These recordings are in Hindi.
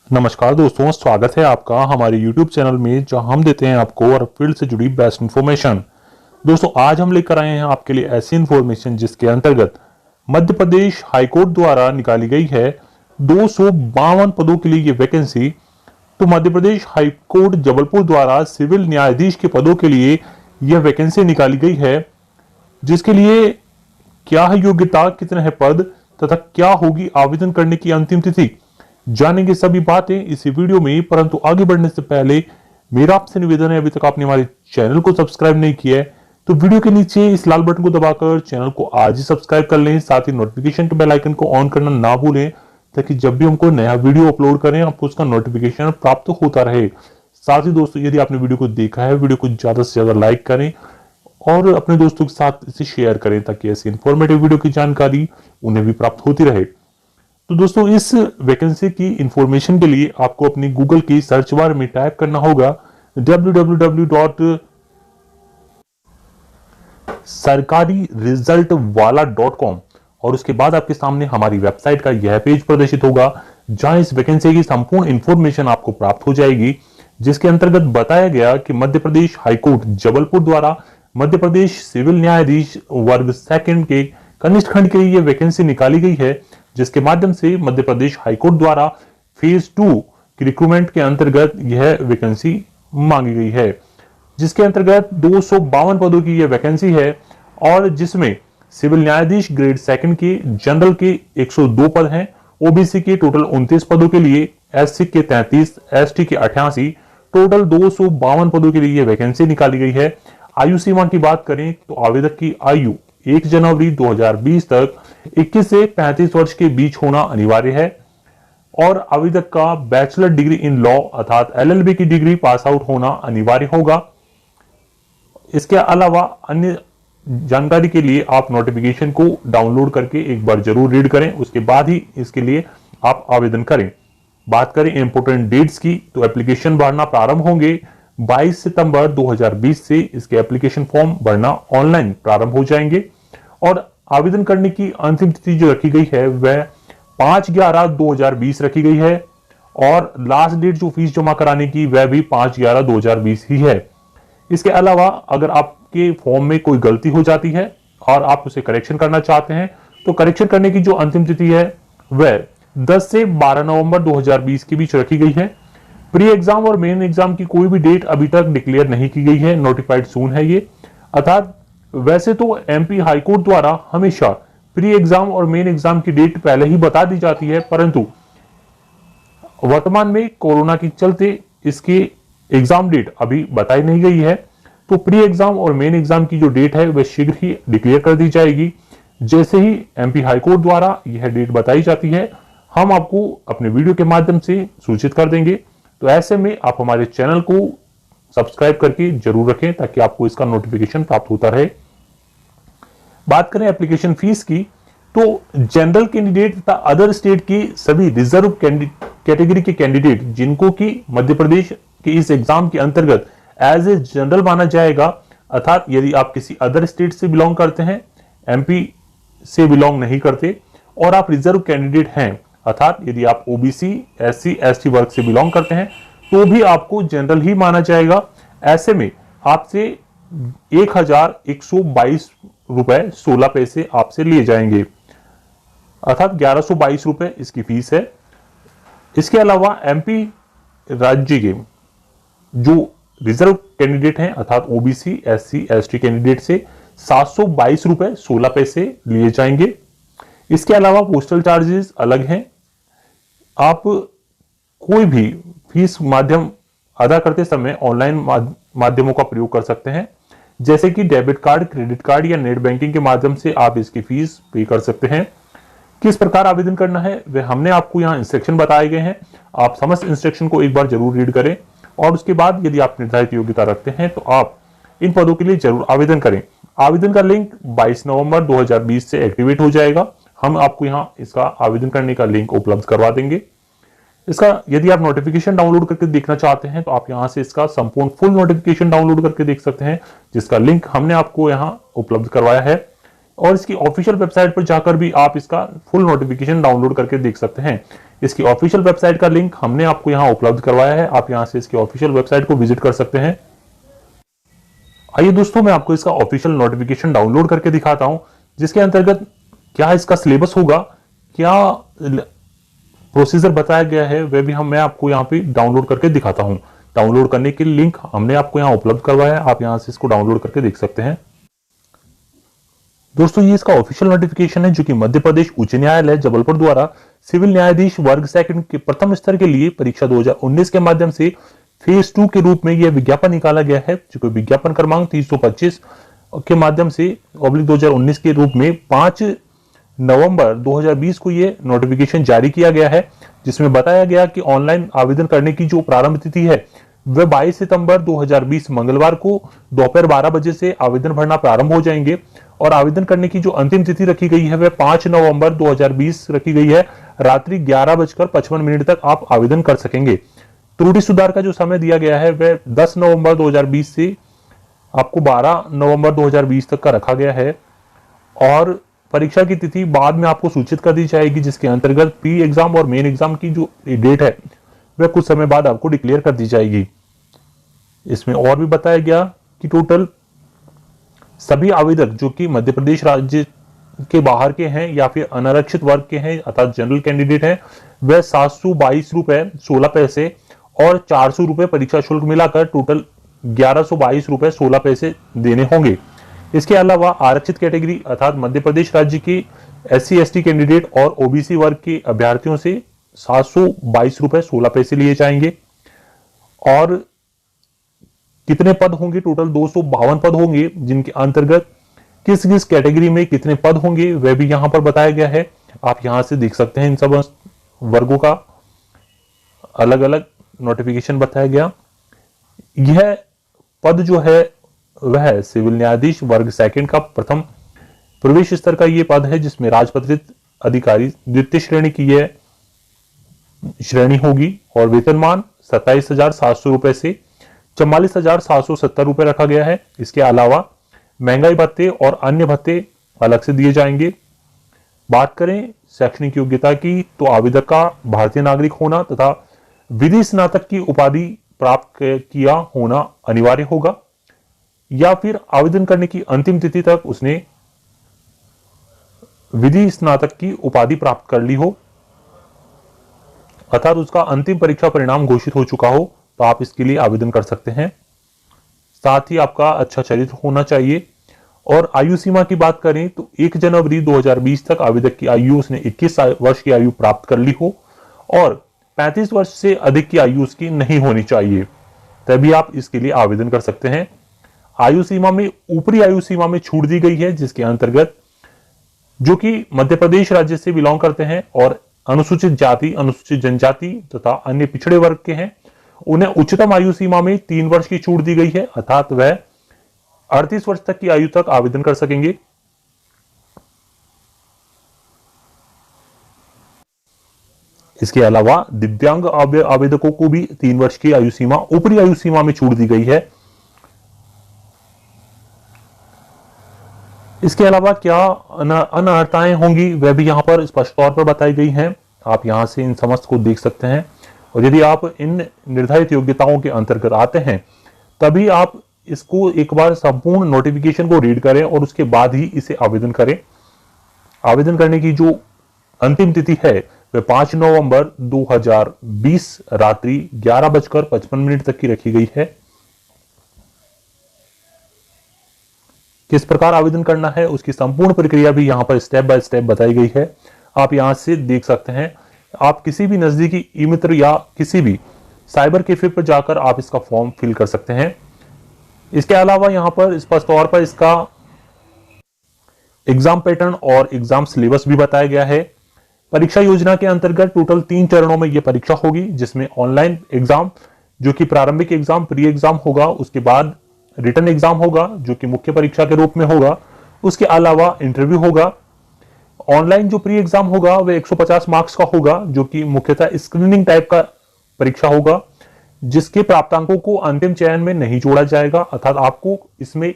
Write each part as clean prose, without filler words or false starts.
नमस्कार दोस्तों, स्वागत है आपका हमारे YouTube चैनल में जहां हम देते हैं आपको और फील्ड से जुड़ी बेस्ट इन्फॉर्मेशन। दोस्तों आज हम लेकर आए हैं आपके लिए ऐसी इन्फॉर्मेशन जिसके अंतर्गत मध्य प्रदेश हाईकोर्ट द्वारा निकाली गई है 252 पदों के लिए ये वैकेंसी। तो मध्य प्रदेश हाईकोर्ट जबलपुर द्वारा सिविल न्यायाधीश के पदों के लिए यह वैकेंसी निकाली गई है, जिसके लिए क्या है योग्यता, कितने है पद तथा क्या होगी आवेदन करने की अंतिम तिथि, जानेंगे सभी बातें इसी वीडियो में। परंतु आगे बढ़ने से पहले मेरा आपसे निवेदन है, अभी तक आपने हमारे चैनल को सब्सक्राइब नहीं किया है तो वीडियो के नीचे इस लाल बटन को दबाकर चैनल को आज ही सब्सक्राइब कर लें। साथ ही नोटिफिकेशन के बेल आइकन को ऑन करना ना भूलें ताकि जब भी हमको नया वीडियो अपलोड करें आपको उसका नोटिफिकेशन प्राप्त होता रहे। साथ ही दोस्तों, यदि आपने वीडियो को देखा है, वीडियो को ज्यादा से ज्यादा लाइक करें और अपने दोस्तों के साथ इसे शेयर करें ताकि ऐसी इंफॉर्मेटिव वीडियो की जानकारी उन्हें भी प्राप्त होती रहे। तो दोस्तों, इस वैकेंसी की इंफॉर्मेशन के लिए आपको अपनी गूगल की सर्च बार में टाइप करना होगा www.sarkariresultwala.com और उसके बाद आपके सामने हमारी वेबसाइट का यह पेज प्रदर्शित होगा जहां इस वैकेंसी की संपूर्ण इंफॉर्मेशन आपको प्राप्त हो जाएगी, जिसके अंतर्गत बताया गया कि मध्य प्रदेश हाईकोर्ट जबलपुर द्वारा मध्य प्रदेश सिविल न्यायाधीश वर्ग सेकंड के कनिष्ठ खंड के लिए यह वैकेंसी निकाली गई है, जिसके माध्यम से मध्य प्रदेश हाईकोर्ट द्वारा फेज 2 की रिक्रूटमेंट के अंतर्गत यह वैकेंसी मांगी गई है, जिसके अंतर्गत 252 पदों की यह वैकेंसी है और जिसमें सिविल न्यायाधीश ग्रेड सेकंड के जनरल के 102 पद हैं, ओबीसी के टोटल 29 पदों के लिए, एससी के 33, एसटी के 88, टोटल 252 पदों के लिए यह वैकेंसी निकाली गई है। आयु सीमा की बात करें तो आवेदक की आयु 1 जनवरी 2020 तक 21 से 35 वर्ष के बीच होना अनिवार्य है और आवेदक का बैचलर डिग्री इन लॉ अर्थात एलएलबी की डिग्री पास आउट होना अनिवार्य होगा। इसके अलावा अन्य जानकारी के लिए आप नोटिफिकेशन को डाउनलोड करके एक बार जरूर रीड करें, उसके बाद ही इसके लिए आप आवेदन करें। बात करें इंपोर्टेंट डेट्स की तो एप्लीकेशन भरना प्रारंभ होंगे 22 सितंबर 2020 से। इसके एप्लीकेशन फॉर्म भरना ऑनलाइन प्रारंभ हो जाएंगे और आवेदन करने की अंतिम तिथि जो रखी गई है वह 5/11/2020 रखी गई है और लास्ट डेट जो फीस जमा कराने की वह भी 5/11/2020 ही है। इसके अलावा अगर आपके फॉर्म में कोई गलती हो जाती है और आप उसे करेक्शन करना चाहते हैं तो करेक्शन करने की जो अंतिम तिथि है वह 10 से 12 नवंबर 2020 के बीच रखी गई है। प्री एग्जाम और मेन एग्जाम की कोई भी डेट अभी तक डिक्लेयर नहीं की गई है, नोटिफाइड सून है ये। अर्थात वैसे तो एमपी हाईकोर्ट द्वारा हमेशा प्री एग्जाम और मेन एग्जाम की डेट पहले ही बता दी जाती है, परंतु वर्तमान में कोरोना के चलते इसकी एग्जाम डेट अभी बताई नहीं गई है। तो प्री एग्जाम और मेन एग्जाम की जो डेट है वह शीघ्र ही डिक्लेयर कर दी जाएगी। जैसे ही एमपी हाईकोर्ट द्वारा यह डेट बताई जाती है हम आपको अपने वीडियो के माध्यम से सूचित कर देंगे। तो ऐसे में आप हमारे चैनल को सब्सक्राइब करके जरूर रखें ताकि आपको इसका नोटिफिकेशन प्राप्त होता रहे। बात करें एप्लीकेशन फीस की तो जनरल कैंडिडेट तथा अदर स्टेट की सभी रिजर्व कैटेगरी के कैंडिडेट जिनको कि मध्य प्रदेश के इस एग्जाम के अंतर्गत एज ए जनरल माना जाएगा, अर्थात यदि आप किसी अदर स्टेट से बिलोंग करते हैं, एमपी से बिलोंग नहीं करते और आप रिजर्व कैंडिडेट हैं, अर्थात यदि आप ओबीसी, एससी, एसटी वर्ग से बिलोंग करते हैं तो भी आपको जनरल ही माना जाएगा। ऐसे में आपसे 1122 रुपए 16 पैसे आपसे लिए जाएंगे, अर्थात 1122 रुपए इसकी फीस है। इसके अलावा एमपी राज्य के जो रिजर्व कैंडिडेट हैं अर्थात ओबीसी, एससी, एसटी कैंडिडेट से 722 रुपए 16 पैसे लिए जाएंगे। इसके अलावा पोस्टल चार्जेस अलग हैं। आप कोई भी फीस माध्यम अदा करते समय ऑनलाइन माध्यमों का प्रयोग कर सकते हैं, जैसे कि डेबिट कार्ड, क्रेडिट कार्ड या नेट बैंकिंग के माध्यम से आप इसकी फीस पे कर सकते हैं। किस प्रकार आवेदन करना है वह हमने आपको यहाँ इंस्ट्रक्शन बताए गए हैं, आप समस्त इंस्ट्रक्शन को एक बार जरूर रीड करें और उसके बाद यदि आप निर्धारित योग्यता रखते हैं तो आप इन पदों के लिए जरूर आवेदन करें। आवेदन का लिंक 22 नवंबर 2020 से एक्टिवेट हो जाएगा। हम आपको यहाँ इसका आवेदन करने का लिंक उपलब्ध करवा देंगे। इसका यदि आप नोटिफिकेशन डाउनलोड करके देखना चाहते हैं तो आप यहां से इसका संपूर्ण फुल नोटिफिकेशन डाउनलोड करके देख सकते हैं, जिसका लिंक हमने आपको यहां उपलब्ध करवाया है और इसकी ऑफिशियल वेबसाइट पर जाकर भी आप इसका फुल नोटिफिकेशन डाउनलोड करके देख सकते हैं। इसकी ऑफिशियल वेबसाइट का लिंक हमने आपको यहां उपलब्ध करवाया है, आप यहां से इसकी ऑफिशियल वेबसाइट को विजिट कर सकते हैं। आइए दोस्तों, मैं आपको इसका ऑफिशियल नोटिफिकेशन डाउनलोड करके दिखाता हूं, जिसके अंतर्गत क्या इसका सिलेबस होगा, क्या प्रोसीजर बताया गया है, वह भी मैं आपको यहाँ पे डाउनलोड करके दिखाता हूं। डाउनलोड करने के लिंक हमने आपको यहाँ उपलब्ध करवाया है, आप यहां से इसको डाउनलोड करके देख सकते हैं। दोस्तों, ये इसका ऑफिशियल नोटिफिकेशन है जो कि मध्य प्रदेश उच्च न्यायालय जबलपुर द्वारा सिविल न्यायाधीश वर्ग सेकंड के प्रथम स्तर के लिए परीक्षा 2019 के माध्यम से फेज 2 के रूप में यह विज्ञापन निकाला गया है, जो कि विज्ञापन क्रमांक 325 के माध्यम से /2019 के रूप में 5 नवंबर 2020 को यह नोटिफिकेशन जारी किया गया है, जिसमें बताया गया कि ऑनलाइन आवेदन करने की जो प्रारंभ तिथि है वह 22 सितंबर 2020 मंगलवार को दोपहर 12 बजे से आवेदन भरना प्रारंभ हो जाएंगे, और आवेदन करने की जो अंतिम तिथि रखी गई है वह 5 नवंबर 2020 रखी गई है। रात्रि 11:55 तक आप आवेदन कर सकेंगे। त्रुटि सुधार का जो समय दिया गया है वह 10 नवंबर 2020 से आपको 12 नवंबर 2020 तक का रखा गया है, और परीक्षा की तिथि बाद में आपको सूचित कर दी जाएगी, जिसके अंतर्गत प्री एग्जाम और मेन एग्जाम की जो डेट है वह कुछ समय बाद आपको डिक्लेयर कर दी जाएगी। इसमें और भी बताया गया कि टोटल सभी आवेदक जो कि मध्य प्रदेश राज्य के बाहर के हैं या फिर अनारक्षित वर्ग के हैं अर्थात जनरल कैंडिडेट हैं, वह 722 रुपए 16 पैसे और 400 रुपए परीक्षा शुल्क मिलाकर टोटल 1122 रुपए 16 पैसे देने होंगे। इसके अलावा आरक्षित कैटेगरी अर्थात मध्य प्रदेश राज्य के SC/ST कैंडिडेट और OBC वर्ग के अभ्यर्थियों से 722 रुपए 16 पैसे लिए जाएंगे। और कितने पद होंगे? टोटल 252 पद होंगे, जिनके अंतर्गत किस किस कैटेगरी में कितने पद होंगे वह भी यहां पर बताया गया है। आप यहां से देख सकते हैं इन सब वर्गों का अलग अलग नोटिफिकेशन बताया गया। यह पद जो है वह सिविल न्यायाधीश वर्ग सेकंड का प्रथम प्रवेश स्तर का यह पद है, जिसमें राजपत्रित अधिकारी द्वितीय श्रेणी की यह श्रेणी होगी, और वेतनमान 27,700 रुपए से 44,770 रुपए रखा गया है। इसके अलावा महंगाई भत्ते और अन्य भत्ते अलग से दिए जाएंगे। बात करें शैक्षणिक योग्यता की, तो आवेदक का भारतीय नागरिक होना तथा विधि स्नातक की उपाधि प्राप्त किया होना अनिवार्य होगा, या फिर आवेदन करने की अंतिम तिथि तक उसने विधि स्नातक की उपाधि प्राप्त कर ली हो, अर्थात उसका अंतिम परीक्षा परिणाम घोषित हो चुका हो, तो आप इसके लिए आवेदन कर सकते हैं। साथ ही आपका अच्छा चरित्र होना चाहिए। और आयु सीमा की बात करें तो 1 जनवरी 2020 तक आवेदक की आयु उसने 21 वर्ष की आयु प्राप्त कर ली हो, और 35 वर्ष से अधिक की आयु उसकी नहीं होनी चाहिए, तभी आप इसके लिए आवेदन कर सकते हैं। आयु सीमा में ऊपरी आयु सीमा में छूट दी गई है, जिसके अंतर्गत जो कि मध्य प्रदेश राज्य से बिलोंग करते हैं और अनुसूचित जाति, अनुसूचित जनजाति तथा अन्य पिछड़े वर्ग के हैं, उन्हें उच्चतम आयु सीमा में 3 वर्ष की छूट दी गई है, अर्थात वह 38 वर्ष तक की आयु तक आवेदन कर सकेंगे। इसके अलावा दिव्यांग आवेदकों को भी 3 वर्ष की आयु सीमा ऊपरी आयु सीमा में छूट दी गई है। इसके अलावा क्या अनर्हताएं होंगी वह भी यहां पर स्पष्ट तौर पर बताई गई हैं। आप यहां से इन समस्त को देख सकते हैं, और यदि आप इन निर्धारित योग्यताओं के अंतर्गत आते हैं तभी आप इसको एक बार संपूर्ण नोटिफिकेशन को रीड करें और उसके बाद ही इसे आवेदन करें। आवेदन करने की जो अंतिम तिथि है वह 5 नवंबर 2020 रात्रि 11:55 तक की रखी गई है। किस प्रकार आवेदन करना है उसकी संपूर्ण प्रक्रिया भी यहां पर स्टेप बाय स्टेप बताई गई है, आप यहां से देख सकते हैं। आप किसी भी नजदीकी ई मित्र या किसी भी साइबर कैफे पर जाकर आप इसका फॉर्म फिल कर सकते हैं। इसके अलावा यहां पर स्पष्ट तौर पर इसका एग्जाम पैटर्न और एग्जाम सिलेबस भी बताया गया है। परीक्षा योजना के अंतर्गत टोटल 3 चरणों में यह परीक्षा होगी, जिसमें ऑनलाइन एग्जाम जो कि प्रारंभिक एग्जाम प्री एग्जाम होगा, उसके बाद रिटन एग्जाम होगा जो कि मुख्य परीक्षा के रूप में होगा, उसके अलावा इंटरव्यू होगा। ऑनलाइन जो प्री एग्जाम होगा वह 150 मार्क्स का होगा, जो कि मुख्यतः स्क्रीनिंग टाइप का परीक्षा होगा, जिसके प्राप्तांकों को अंतिम चयन में नहीं जोड़ा जाएगा, अर्थात आपको इसमें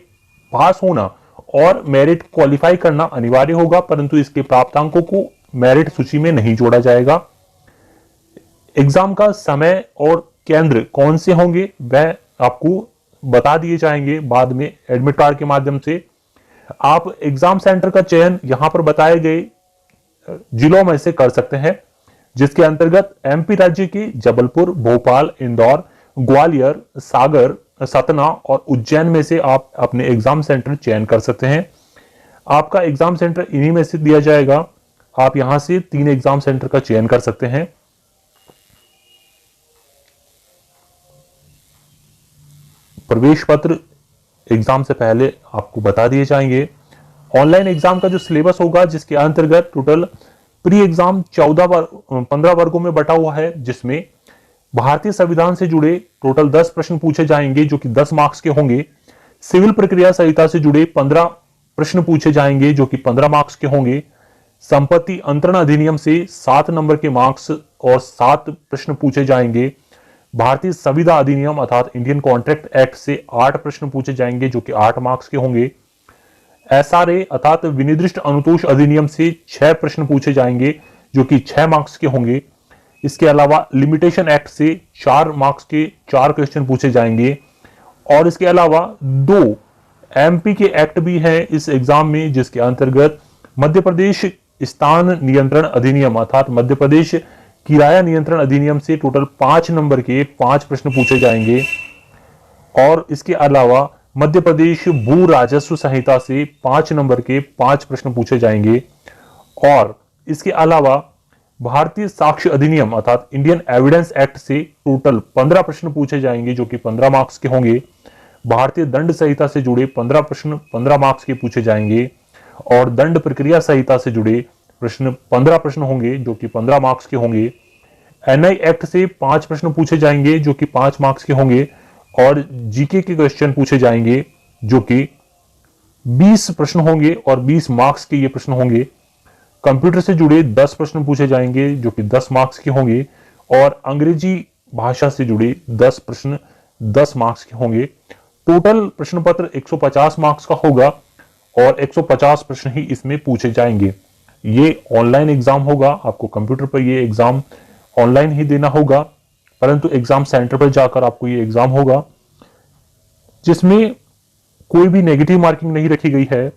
पास होना और मेरिट क्वालिफाई करना अनिवार्य होगा, परंतु इसके प्राप्तांकों को मेरिट सूची में नहीं जोड़ा जाएगा। एग्जाम का समय और केंद्र कौन से होंगे वह आपको बता दिए जाएंगे बाद में एडमिट कार्ड के माध्यम से। आप एग्जाम सेंटर का चयन यहां पर बताए गए जिलों में से कर सकते हैं, जिसके अंतर्गत एमपी राज्य के जबलपुर, भोपाल, इंदौर, ग्वालियर, सागर, सतना और उज्जैन में से आप अपने एग्जाम सेंटर चयन कर सकते हैं। आपका एग्जाम सेंटर इन्हीं में से दिया जाएगा। आप यहां से 3 एग्जाम सेंटर का चयन कर सकते हैं। प्रवेश पत्र एग्जाम से पहले आपको बता दिए जाएंगे। ऑनलाइन एग्जाम का जो सिलेबस होगा, जिसके अंतर्गत टोटल प्री एग्जाम 15 वर्गों में बटा हुआ है, जिसमें भारतीय संविधान से जुड़े टोटल 10 प्रश्न पूछे जाएंगे जो कि 10 मार्क्स के होंगे। सिविल प्रक्रिया संहिता से जुड़े 15 प्रश्न पूछे जाएंगे जो कि 15 मार्क्स के होंगे। संपत्ति अंतरण अधिनियम से 7 नंबर के मार्क्स और 7 प्रश्न पूछे जाएंगे। भारतीय संविदा अधिनियम अर्थात इंडियन कॉन्ट्रैक्ट एक्ट से 8 प्रश्न पूछे जाएंगे जो कि 8 मार्क्स के होंगे। एसआरए अर्थात विनिर्दिष्ट अनुतोष अधिनियम से 6 प्रश्न पूछे जाएंगे जो कि 6 मार्क्स के होंगे। इसके अलावा लिमिटेशन एक्ट से 4 मार्क्स के 4 क्वेश्चन पूछे जाएंगे। और इसके अलावा 2 एमपी के एक्ट भी हैं इस एग्जाम में, जिसके अंतर्गत मध्य प्रदेश स्थान नियंत्रण अधिनियम अर्थात मध्य प्रदेश किराया नियंत्रण अधिनियम से टोटल 5 नंबर के 5 प्रश्न पूछे जाएंगे। और इसके अलावा मध्य प्रदेश भू राजस्व संहिता से 5 नंबर के 5 प्रश्न पूछे जाएंगे। और इसके अलावा भारतीय साक्ष्य अधिनियम अर्थात इंडियन एविडेंस एक्ट से टोटल 15 प्रश्न पूछे जाएंगे जो कि 15 मार्क्स के होंगे। भारतीय दंड संहिता से जुड़े 15 प्रश्न 15 मार्क्स के पूछे जाएंगे। और दंड प्रक्रिया संहिता से जुड़े प्रश्न 15 प्रश्न होंगे जो कि 15 मार्क्स के होंगे। एनआई एक्ट से 5 प्रश्न पूछे जाएंगे जो कि 5 मार्क्स के होंगे। और जीके के क्वेश्चन पूछे जाएंगे जो कि 20 प्रश्न होंगे और 20 मार्क्स के ये प्रश्न होंगे। कंप्यूटर से जुड़े 10 प्रश्न पूछे जाएंगे जो कि 10 मार्क्स के होंगे। और अंग्रेजी भाषा से जुड़े 10 प्रश्न 10 मार्क्स के होंगे। टोटल प्रश्न पत्र 150 मार्क्स का होगा और 150 प्रश्न ही इसमें पूछे जाएंगे। ये ऑनलाइन एग्जाम होगा, आपको कंप्यूटर पर ये एग्जाम ऑनलाइन ही देना होगा, परंतु एग्जाम सेंटर पर जाकर आपको ये एग्जाम होगा, जिसमें कोई भी नेगेटिव मार्किंग नहीं रखी गई है।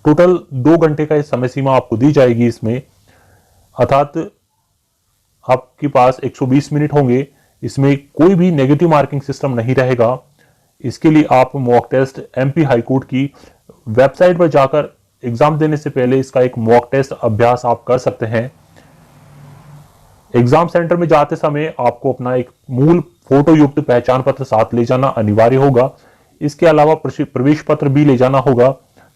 टोटल 2 घंटे का समय सीमा आपको दी जाएगी इसमें, अर्थात आपके पास 120 मिनट होंगे। इसमें कोई भी नेगेटिव मार्किंग सिस्टम नहीं रहेगा। इसके लिए आप मॉक टेस्ट एमपी हाईकोर्ट की वेबसाइट पर जाकर एग्जाम देने से पहले इसका एक मॉक टेस्ट अभ्यास आप कर सकते हैं। एग्जाम सेंटर में जाते समय आपको अपना एक मूल फोटो युक्त पहचान पत्र साथ ले जाना अनिवार्य होगा। इसके अलावा प्रवेश पत्र भी ले जाना होगा,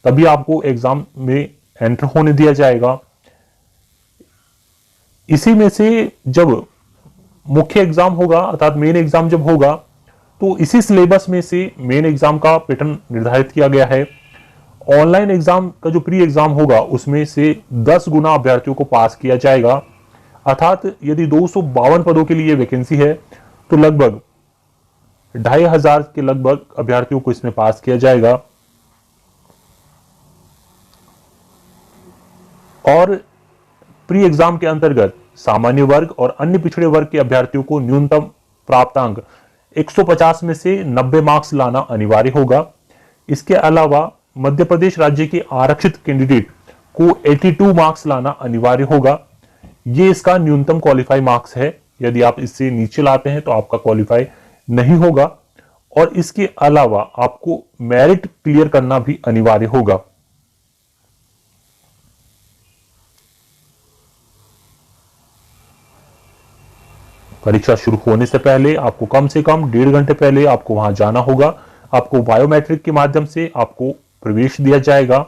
तभी आपको एग्जाम में एंटर होने दिया जाएगा। इसी में से जब मुख्य एग्जाम होगा अर्थात मेन एग्जाम जब होगा, तो इसी सिलेबस में से मेन एग्जाम का पैटर्न निर्धारित किया गया है। ऑनलाइन एग्जाम का जो प्री एग्जाम होगा उसमें से 10 गुना अभ्यर्थियों को पास किया जाएगा, अर्थात यदि 252 पदों के लिए वैकेंसी है तो लगभग 2500 के लगभग अभ्यर्थियों को इसमें पास किया जाएगा। और प्री एग्जाम के अंतर्गत सामान्य वर्ग और अन्य पिछड़े वर्ग के अभ्यर्थियों को न्यूनतम प्राप्तांक 150 में से 90 मार्क्स लाना अनिवार्य होगा। इसके अलावा मध्य प्रदेश राज्य के आरक्षित कैंडिडेट को 82 मार्क्स लाना अनिवार्य होगा। ये इसका न्यूनतम क्वालिफाई मार्क्स है। यदि आप इससे नीचे लाते हैं तो आपका क्वालिफाई नहीं होगा। और इसके अलावा आपको मेरिट क्लियर करना भी अनिवार्य होगा। परीक्षा शुरू होने से पहले आपको कम से कम 1.5 घंटे पहले आपको वहां जाना होगा। आपको बायोमेट्रिक के माध्यम से आपको प्रवेश दिया जाएगा।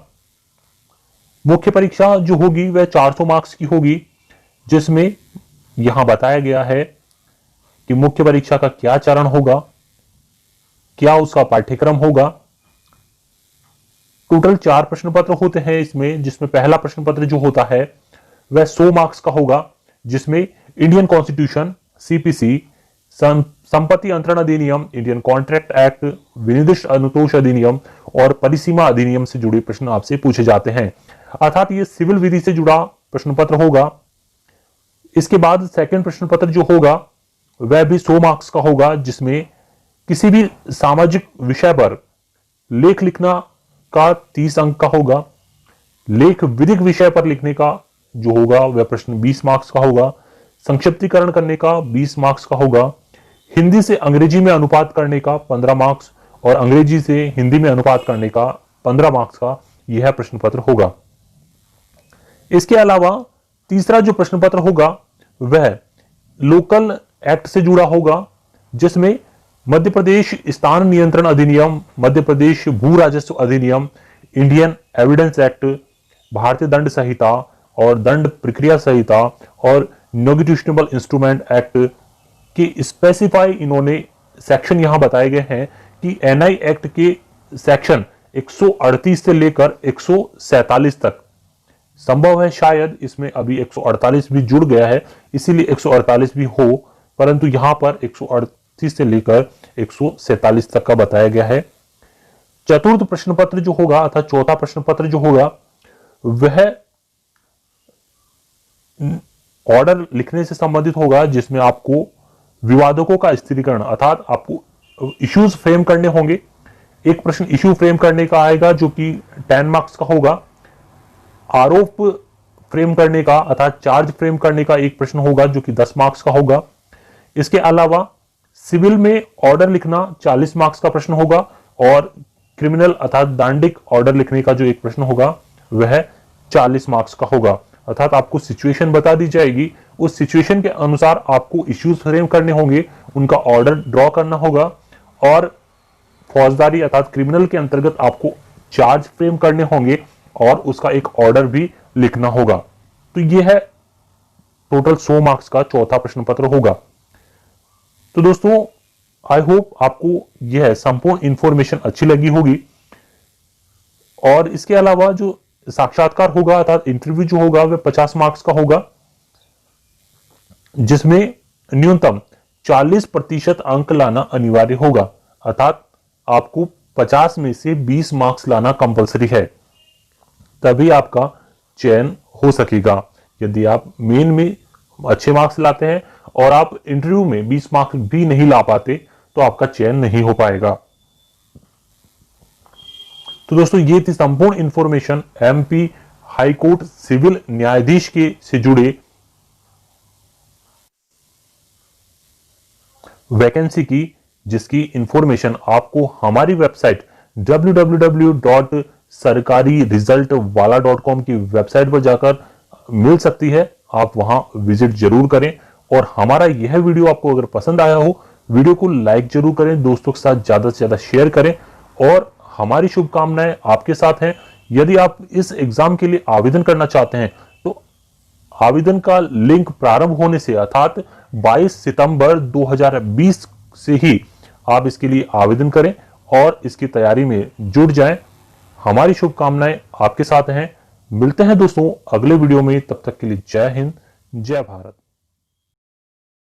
मुख्य परीक्षा जो होगी वह 400 मार्क्स की होगी, जिसमें यहां बताया गया है कि मुख्य परीक्षा का क्या चरण होगा, क्या उसका पाठ्यक्रम होगा। टोटल 4 प्रश्न पत्र होते हैं इसमें, जिसमें पहला प्रश्न पत्र जो होता है वह 100 मार्क्स का होगा, जिसमें इंडियन कॉन्स्टिट्यूशन, सीपीसी, संपत्ति अंतरण अधिनियम, इंडियन कॉन्ट्रैक्ट एक्ट, विनिर्दिष्ट अनुतोष अधिनियम और परिसीमा अधिनियम से जुड़े प्रश्न आपसे पूछे जाते हैं। अर्थात ये सिविल विधि से जुड़ा प्रश्न पत्र होगा। इसके बाद सेकंड प्रश्न पत्र जो होगा वह भी 100 मार्क्स का होगा, जिसमें किसी भी सामाजिक विषय पर लेख लिखना का 30 अंक का होगा। लेख विधिक विषय पर लिखने का जो होगा वह प्रश्न 20 मार्क्स का होगा। संक्षिप्तीकरण करने का 20 मार्क्स का होगा। हिंदी से अंग्रेजी में अनुपात करने का 15 मार्क्स और अंग्रेजी से हिंदी में अनुपात करने का 15 मार्क्स का यह प्रश्न पत्र होगा। इसके अलावा तीसरा जो प्रश्न पत्र होगा वह लोकल एक्ट से जुड़ा होगा, जिसमें मध्य प्रदेश स्थान नियंत्रण अधिनियम, मध्य प्रदेश भू राजस्व अधिनियम, इंडियन एविडेंस एक्ट, भारतीय दंड संहिता और दंड प्रक्रिया संहिता और नेगोशिएबल इंस्ट्रूमेंट एक्ट के स्पेसिफाई इन्होंने सेक्शन यहां बताए गए हैं कि एनआई एक्ट के सेक्शन 138 से लेकर 147 तक। संभव है शायद इसमें अभी 148 भी जुड़ गया है, इसीलिए 148 भी हो, परंतु यहां पर 138 से लेकर 147 तक का बताया गया है। चतुर्थ प्रश्न पत्र जो होगा अर्थात चौथा प्रश्न पत्र जो होगा वह ऑर्डर लिखने से संबंधित होगा, जिसमें आपको विवादकों का स्थिरीकरण अर्थात आपको इश्यूज फ्रेम करने होंगे। एक प्रश्न इश्यू फ्रेम करने का आएगा जो कि 10 मार्क्स का होगा। आरोप फ्रेम करने का अर्थात चार्ज फ्रेम करने का एक प्रश्न होगा जो कि 10 मार्क्स का होगा। इसके अलावा सिविल में ऑर्डर लिखना 40 मार्क्स का प्रश्न होगा और क्रिमिनल अर्थात दांडिक ऑर्डर लिखने का जो एक प्रश्न होगा वह 40 मार्क्स का होगा। अर्थात आपको सिचुएशन बता दी जाएगी, उस सिचुएशन के अनुसार आपको इश्यूज फ्रेम करने होंगे, उनका ऑर्डर ड्रॉ करना होगा और फौजदारी अर्थात क्रिमिनल के अंतर्गत आपको चार्ज फ्रेम करने होंगे और उसका एक ऑर्डर भी लिखना होगा। तो यह है टोटल 100 मार्क्स का चौथा प्रश्न पत्र होगा। तो दोस्तों आई होप आपको यह संपूर्ण इंफॉर्मेशन अच्छी लगी होगी। और इसके अलावा जो साक्षात्कार होगा अर्थात इंटरव्यू जो होगा वह 50 मार्क्स का होगा, जिसमें न्यूनतम 40% अंक लाना अनिवार्य होगा। अर्थात आपको 50 में से 20 मार्क्स लाना कंपलसरी है, तभी आपका चयन हो सकेगा। यदि आप मेन में अच्छे मार्क्स लाते हैं और आप इंटरव्यू में 20 मार्क्स भी नहीं ला पाते तो आपका चयन नहीं हो पाएगा। तो दोस्तों ये थी संपूर्ण information MP high court civil न्यायाधीश के से जुड़े वैकेंसी की, जिसकी इंफॉर्मेशन आपको हमारी वेबसाइट www.sarkariresultwala.com की वेबसाइट पर जाकर मिल सकती है। आप वहां विजिट जरूर करें और हमारा यह वीडियो आपको अगर पसंद आया हो वीडियो को लाइक जरूर करें, दोस्तों के साथ ज्यादा से ज्यादा शेयर करें और हमारी शुभकामनाएं आपके साथ हैं। यदि आप इस एग्जाम के लिए आवेदन करना चाहते हैं तो आवेदन का लिंक प्रारंभ होने से अर्थात 22 सितंबर 2020 से ही आप इसके लिए आवेदन करें और इसकी तैयारी में जुट जाएं। हमारी शुभकामनाएं आपके साथ हैं। मिलते हैं दोस्तों अगले वीडियो में, तब तक के लिए जय हिंद, जय भारत।